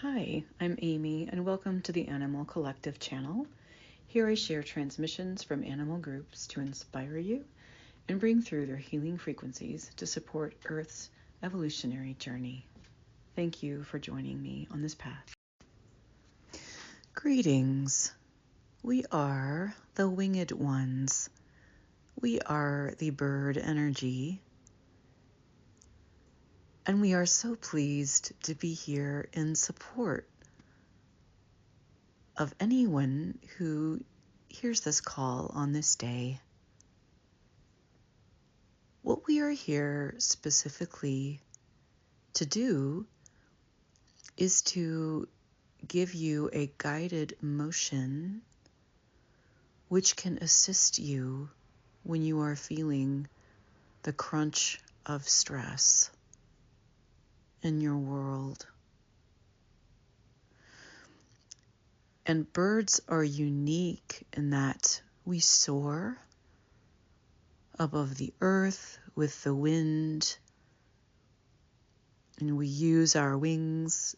Hi, I'm Amy, and welcome to the Animal Collective channel. Here I share transmissions from animal groups to inspire you and bring through their healing frequencies to support Earth's evolutionary journey. Thank you for joining me on this path. Greetings. We are the winged ones. We are the bird energy. And we are so pleased to be here in support of anyone who hears this call on this day. What we are here specifically to do is to give you a guided motion which can assist you when you are feeling the crunch of stress in your world. And birds are unique in that we soar above the earth with the wind, and we use our wings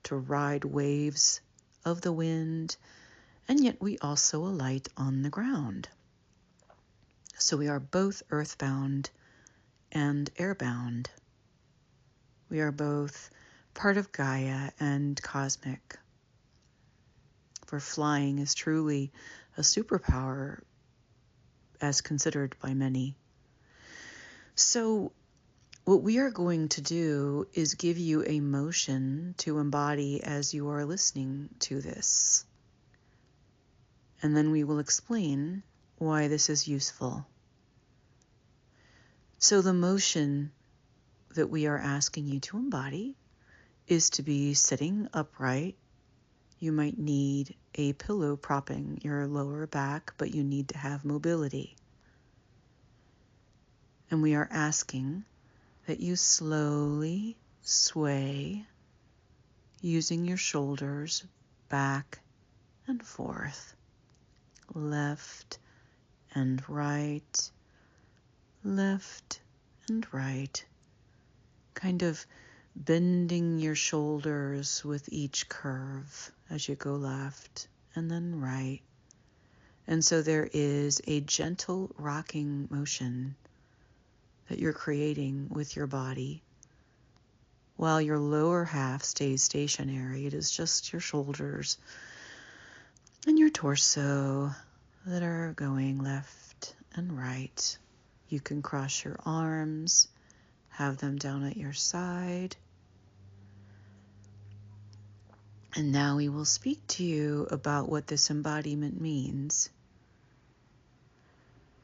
to ride waves of the wind, and yet we also alight on the ground. So we are both earthbound and airbound. We are both part of Gaia and cosmic. For flying is truly a superpower as considered by many. So what we are going to do is give you a motion to embody as you are listening to this. And then we will explain why this is useful. So the motion that we are asking you to embody is to be sitting upright. You might need a pillow propping your lower back, but you need to have mobility. And we are asking that you slowly sway using your shoulders back and forth, left and right, left and right, kind of bending your shoulders with each curve as you go left and then right. And so there is a gentle rocking motion that you're creating with your body. While your lower half stays stationary, it is just your shoulders and your torso that are going left and right. You can cross your arms, have them down at your side. And now we will speak to you about what this embodiment means.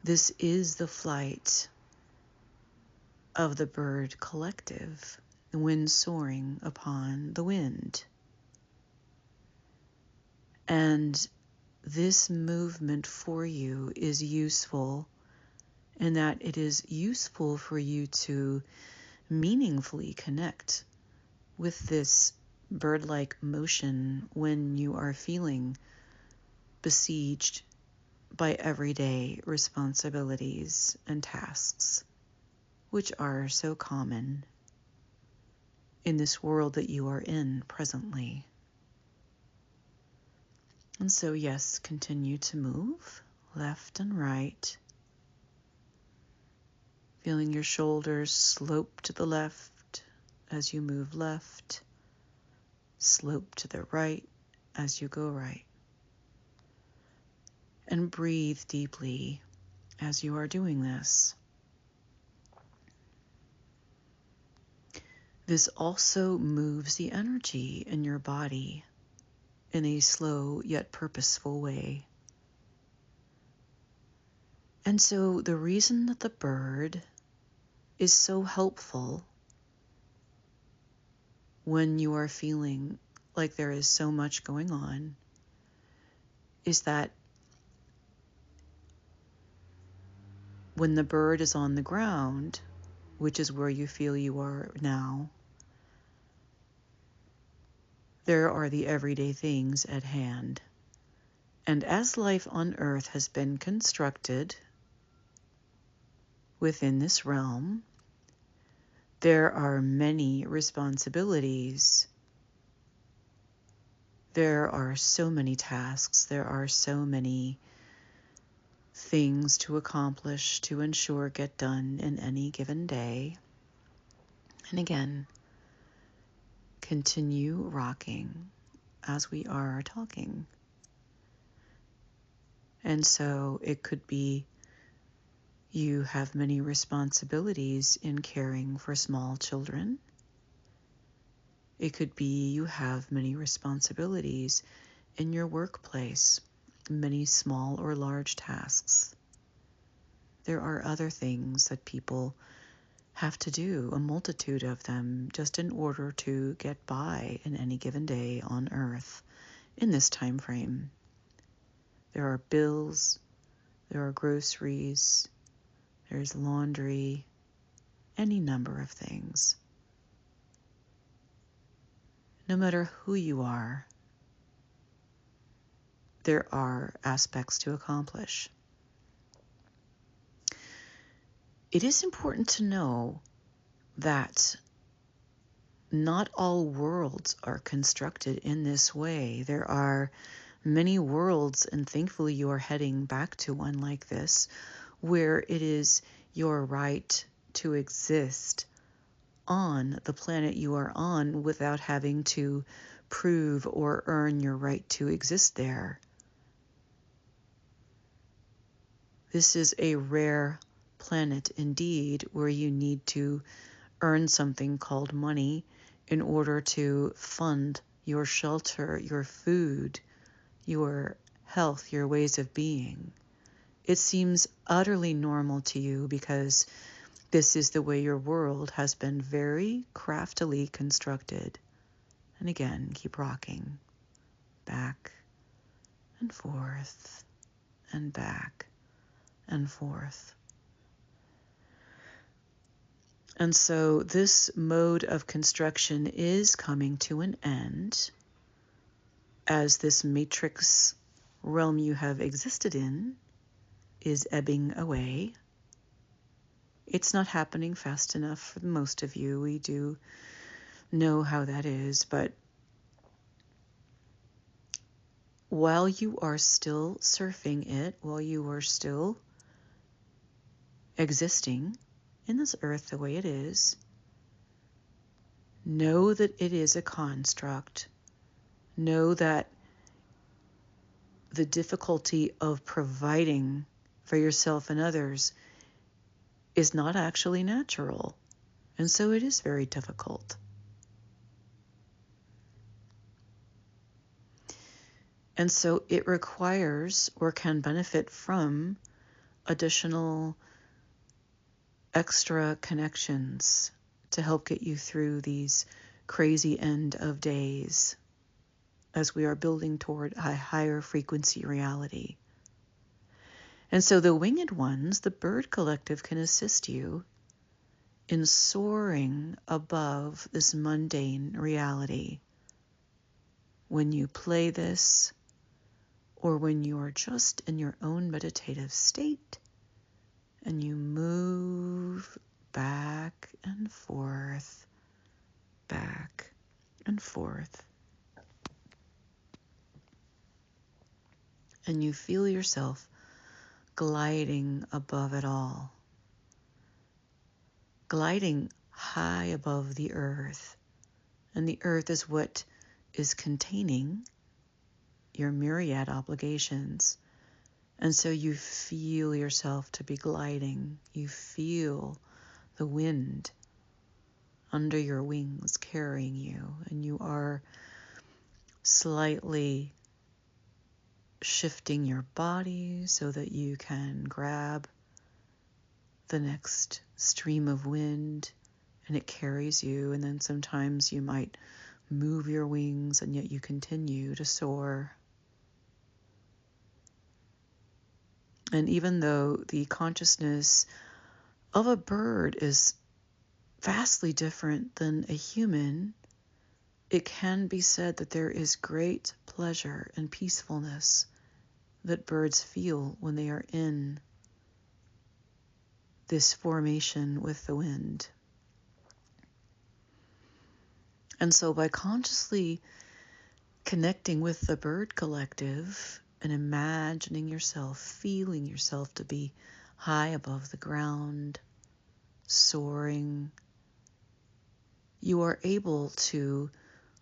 This is the flight of the bird collective when soaring upon the wind. And this movement for you is useful in that it is useful for you to meaningfully connect with this bird-like motion when you are feeling besieged by everyday responsibilities and tasks, which are so common in this world that you are in presently. And so, yes, continue to move left and right, feeling your shoulders slope to the left as you move left, slope to the right as you go right. And breathe deeply as you are doing this. This also moves the energy in your body in a slow yet purposeful way. And so the reason that the bird is so helpful when you are feeling like there is so much going on is that when the bird is on the ground, which is where you feel you are now, there are the everyday things at hand. And as life on Earth has been constructed within this realm, there are many responsibilities There are so many tasks, there are so many things to accomplish, to ensure get done in any given day. And again, continue rocking as we are talking. And so it could be you have many responsibilities in caring for small children. It could be you have many responsibilities in your workplace, many small or large tasks. There are other things that people have to do, a multitude of them, just in order to get by in any given day on Earth in this time frame. There are bills, there are groceries, there's laundry, any number of things. No matter who you are, there are aspects to accomplish. It is important to know that not all worlds are constructed in this way. There are many worlds, and thankfully you are heading back to one like this, where it is your right to exist on the planet you are on without having to prove or earn your right to exist there. This is a rare planet indeed, where you need to earn something called money in order to fund your shelter, your food, your health, your ways of being. It seems utterly normal to you because this is the way your world has been very craftily constructed. And again, keep rocking. Back and forth and back and forth. And so this mode of construction is coming to an end as this matrix realm you have existed in is ebbing away. It's not happening fast enough for most of you. We do know how that is, but while you are still surfing it, while you are still existing in this earth the way it is, know that it is a construct. Know that the difficulty of providing for yourself and others is not actually natural. And so it is very difficult. And so it requires or can benefit from additional extra connections to help get you through these crazy end of days as we are building toward a higher frequency reality. And so the winged ones, the bird collective, can assist you in soaring above this mundane reality. When you play this, or when you are just in your own meditative state, and you move back and forth, back and forth, and you feel yourself gliding above it all, gliding high above the earth. And the earth is what is containing your myriad obligations. And so you feel yourself to be gliding. You feel the wind under your wings carrying you, and you are slightly shifting your body so that you can grab the next stream of wind and it carries you. And then sometimes you might move your wings and yet you continue to soar. And even though the consciousness of a bird is vastly different than a human, it can be said that there is great pleasure and peacefulness that birds feel when they are in this formation with the wind. And so by consciously connecting with the bird collective and imagining yourself, feeling yourself to be high above the ground, soaring. You are able to,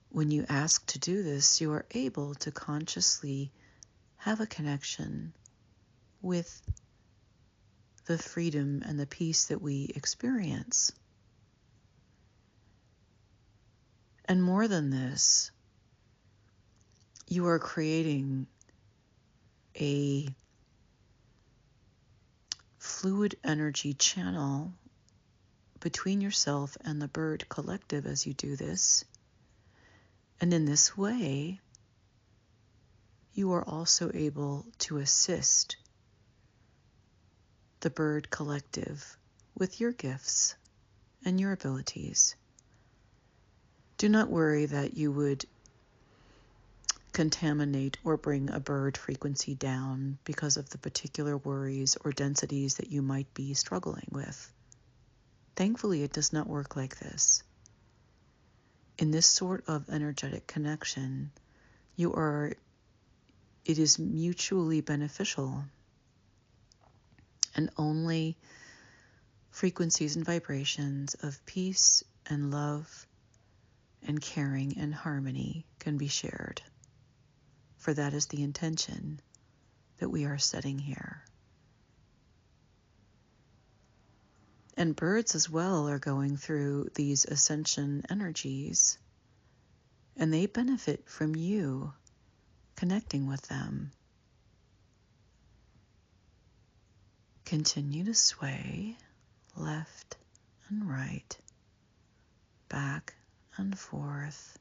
when you ask to do this, you are able to consciously have a connection with the freedom and the peace that we experience. And more than this, you are creating a fluid energy channel between yourself and the bird collective as you do this. And in this way, you are also able to assist the bird collective with your gifts and your abilities. Do not worry that you would contaminate or bring a bird frequency down because of the particular worries or densities that you might be struggling with. Thankfully, it does not work like this. In this sort of energetic connection, it is mutually beneficial, and only frequencies and vibrations of peace and love and caring and harmony can be shared. For that is the intention that we are setting here. And birds as well are going through these ascension energies, and they benefit from you connecting with them. Continue to sway left and right, back and forth,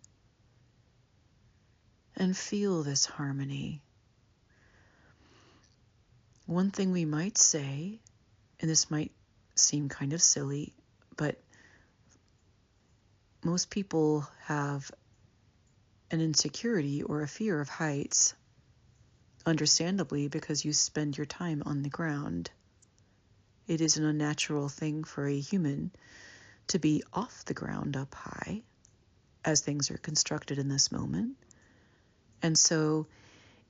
and feel this harmony. One thing we might say, and this might seem kind of silly, but most people have an insecurity or a fear of heights, understandably, because you spend your time on the ground. It is an unnatural thing for a human to be off the ground up high, as things are constructed in this moment. And so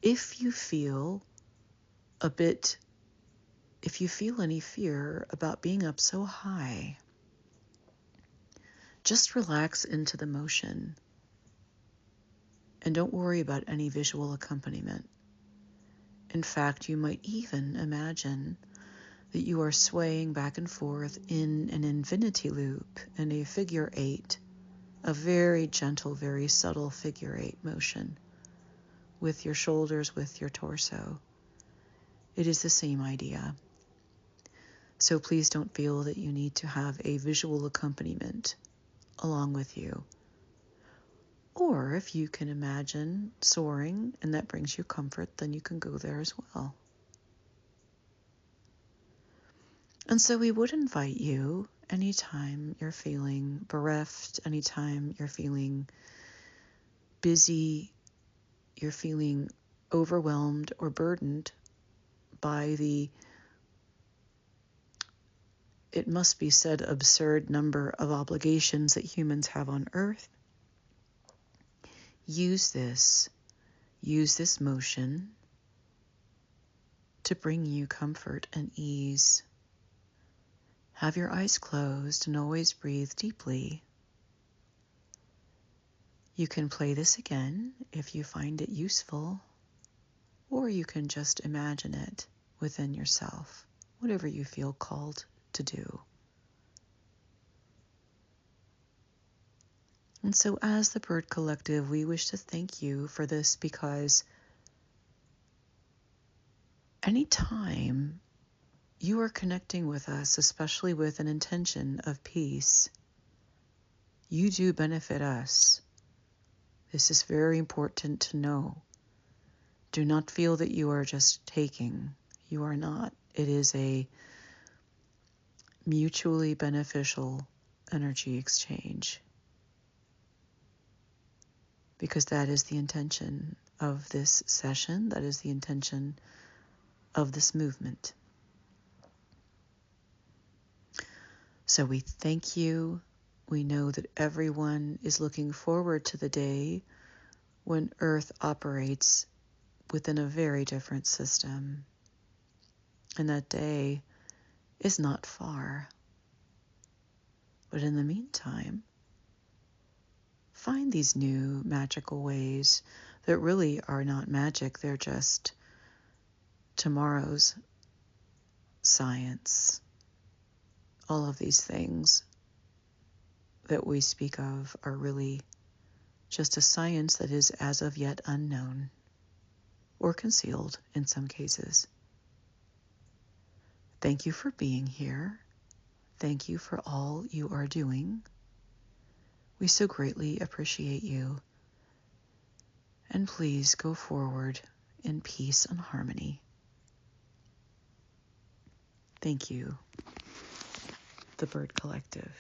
if you feel any fear about being up so high, just relax into the motion and don't worry about any visual accompaniment. In fact, you might even imagine that you are swaying back and forth in an infinity loop in a figure eight, a very gentle, very subtle figure eight motion with your shoulders, with your torso. It is the same idea. So please don't feel that you need to have a visual accompaniment along with you. Or if you can imagine soaring and that brings you comfort, then you can go there as well. And so we would invite you, anytime you're feeling bereft, anytime you're feeling busy, you're feeling overwhelmed or burdened by the, it must be said, absurd number of obligations that humans have on earth, use this motion to bring you comfort and ease. Have your eyes closed and always breathe deeply. You can play this again if you find it useful, or you can just imagine it within yourself, whatever you feel called to do. And so as the Bird Collective, we wish to thank you for this, because anytime you are connecting with us, especially with an intention of peace, you do benefit us. This is very important to know. Do not feel that you are just taking. You are not. It is a mutually beneficial energy exchange, because that is the intention of this session. That is the intention of this movement. So we thank you. We know that everyone is looking forward to the day when Earth operates within a very different system. And that day is not far. But in the meantime, find these new magical ways that really are not magic, they're just tomorrow's science. All of these things that we speak of are really just a science that is as of yet unknown or concealed in some cases. Thank you for being here. Thank you for all you are doing. We so greatly appreciate you. And please go forward in peace and harmony. Thank you, the Bird Collective.